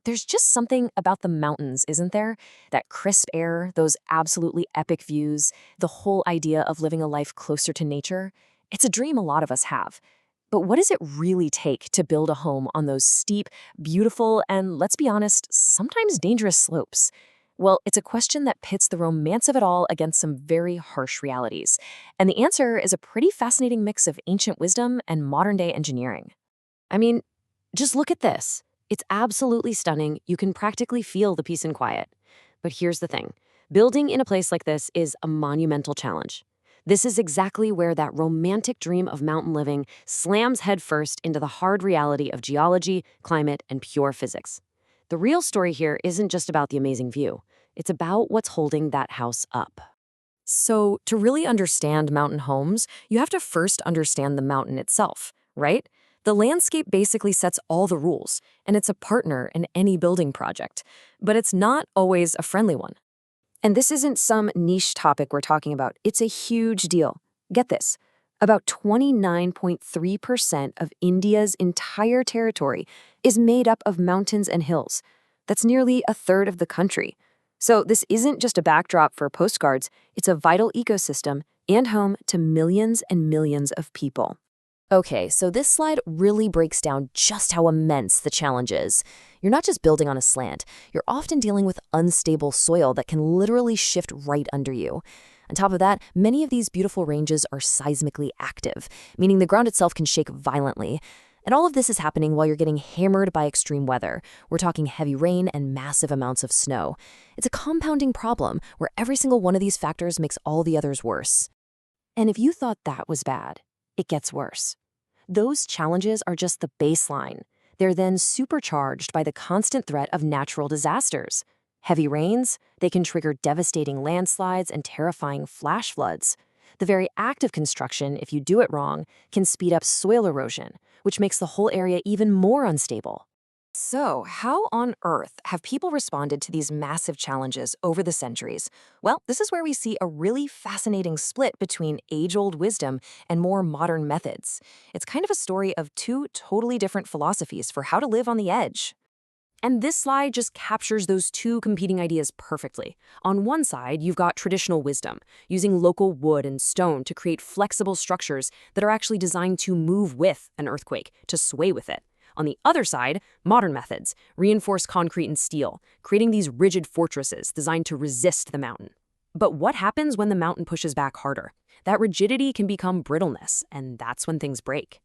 There's just something about the mountains, isn't there? That crisp air, those absolutely epic views, the whole idea of living a life closer to nature. It's a dream a lot of us have. But what does it really take to build a home on those steep, beautiful, and let's be honest, sometimes dangerous slopes? Well, it's a question that pits the romance of it all against some very harsh realities. And the answer is a pretty fascinating mix of ancient wisdom and modern day engineering. I mean, just look at this. It's absolutely stunning. You can practically feel the peace and quiet. But here's the thing. Building in a place like this is a monumental challenge. This is exactly where that romantic dream of mountain living slams headfirst into the hard reality of geology, climate, and pure physics. The real story here isn't just about the amazing view. It's about what's holding that house up. So, to really understand mountain homes, you have to first understand the mountain itself, right? The landscape basically sets all the rules, and it's a partner in any building project. But it's not always a friendly one. And this isn't some niche topic we're talking about. It's a huge deal. Get this. About 29.3% of India's entire territory is made up of mountains and hills. That's nearly a third of the country. So this isn't just a backdrop for postcards. It's a vital ecosystem and home to millions and millions of people. Okay, so this slide really breaks down just how immense the challenge is. You're not just building on a slant, you're often dealing with unstable soil that can literally shift right under you. On top of that, many of these beautiful ranges are seismically active, meaning the ground itself can shake violently. And all of this is happening while you're getting hammered by extreme weather. We're talking heavy rain and massive amounts of snow. It's a compounding problem where every single one of these factors makes all the others worse. And if you thought that was bad, it gets worse. Those challenges are just the baseline. They're then supercharged by the constant threat of natural disasters. Heavy rains, they can trigger devastating landslides and terrifying flash floods. The very act of construction, if you do it wrong, can speed up soil erosion, which makes the whole area even more unstable. So, how on earth have people responded to these massive challenges over the centuries? Well, this is where we see a really fascinating split between age-old wisdom and more modern methods. It's kind of a story of two totally different philosophies for how to live on the edge. And this slide just captures those two competing ideas perfectly. On one side, you've got traditional wisdom, using local wood and stone to create flexible structures that are actually designed to move with an earthquake, to sway with it. On the other side, modern methods, reinforced concrete and steel, creating these rigid fortresses designed to resist the mountain. But what happens when the mountain pushes back harder? That rigidity can become brittleness, and that's when things break.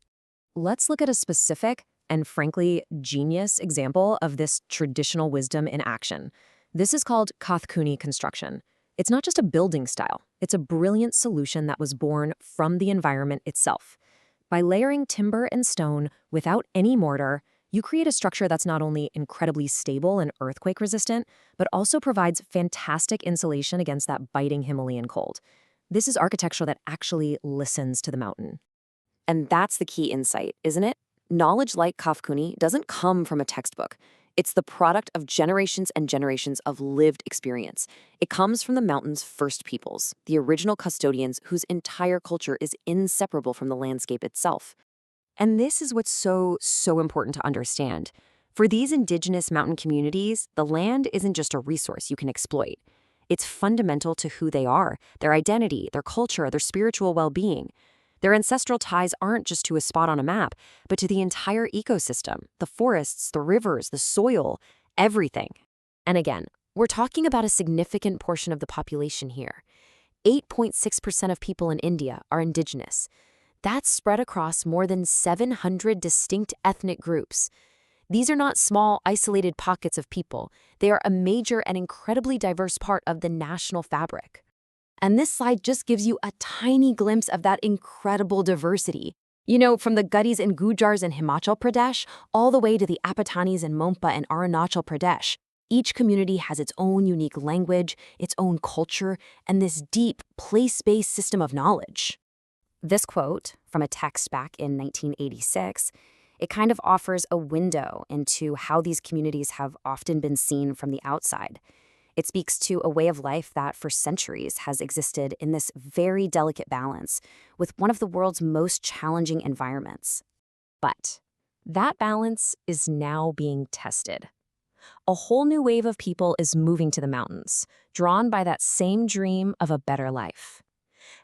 Let's look at a specific and frankly genius example of this traditional wisdom in action. This is called Kathkuni construction. It's not just a building style, it's a brilliant solution that was born from the environment itself. By layering timber and stone without any mortar, you create a structure that's not only incredibly stable and earthquake resistant, but also provides fantastic insulation against that biting Himalayan cold. This is architecture that actually listens to the mountain. And that's the key insight, isn't it? Knowledge like Kathkuni doesn't come from a textbook. It's the product of generations and generations of lived experience. It comes from the mountain's first peoples, the original custodians whose entire culture is inseparable from the landscape itself. And this is what's so important to understand. For these indigenous mountain communities, the land isn't just a resource you can exploit. It's fundamental to who they are, their identity, their culture, their spiritual well-being. Their ancestral ties aren't just to a spot on a map, but to the entire ecosystem, the forests, the rivers, the soil, everything. And again, we're talking about a significant portion of the population here. 8.6% of people in India are indigenous. That's spread across more than 700 distinct ethnic groups. These are not small, isolated pockets of people. They are a major and incredibly diverse part of the national fabric. And this slide just gives you a tiny glimpse of that incredible diversity. From the Gudis and Gujars in Himachal Pradesh, all the way to the Apatanis and Mompa in Arunachal Pradesh. Each community has its own unique language, its own culture, and this deep, place-based system of knowledge. This quote, from a text back in 1986, it kind of offers a window into how these communities have often been seen from the outside. It speaks to a way of life that for centuries has existed in this very delicate balance with one of the world's most challenging environments. But that balance is now being tested. A whole new wave of people is moving to the mountains, drawn by that same dream of a better life.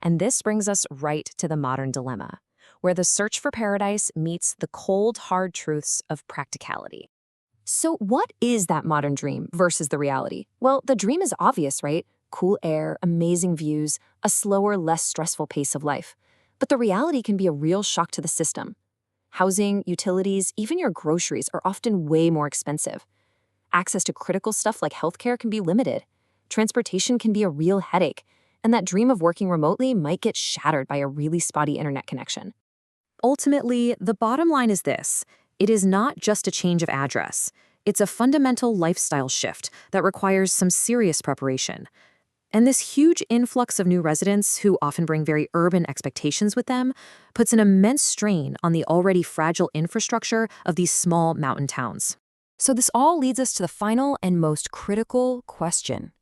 And this brings us right to the modern dilemma, where the search for paradise meets the cold, hard truths of practicality. So, what is that modern dream versus the reality? Well, the dream is obvious, right? Cool air, amazing views, a slower, less stressful pace of life. But the reality can be a real shock to the system. Housing, utilities, even your groceries are often way more expensive. Access to critical stuff like healthcare can be limited. Transportation can be a real headache. And that dream of working remotely might get shattered by a really spotty internet connection. Ultimately, the bottom line is this. It is not just a change of address. It's a fundamental lifestyle shift that requires some serious preparation. And this huge influx of new residents, who often bring very urban expectations with them, puts an immense strain on the already fragile infrastructure of these small mountain towns. So this all leads us to the final and most critical question.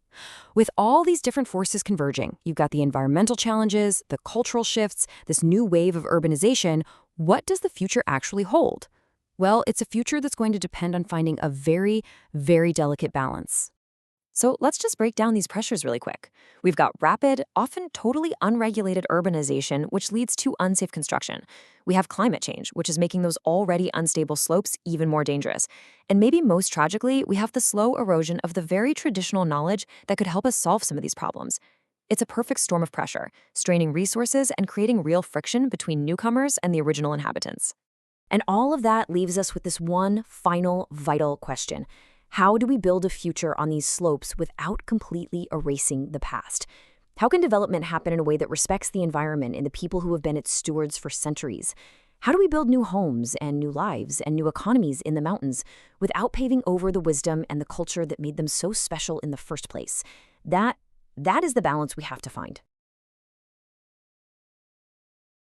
With all these different forces converging, you've got the environmental challenges, the cultural shifts, this new wave of urbanization, what does the future actually hold? Well, it's a future that's going to depend on finding a very, very delicate balance. So let's just break down these pressures really quick. We've got rapid, often totally unregulated urbanization, which leads to unsafe construction. We have climate change, which is making those already unstable slopes even more dangerous. And maybe most tragically, we have the slow erosion of the very traditional knowledge that could help us solve some of these problems. It's a perfect storm of pressure, straining resources and creating real friction between newcomers and the original inhabitants. And all of that leaves us with this one final vital question. How do we build a future on these slopes without completely erasing the past? How can development happen in a way that respects the environment and the people who have been its stewards for centuries? How do we build new homes and new lives and new economies in the mountains without paving over the wisdom and the culture that made them so special in the first place? That is the balance we have to find.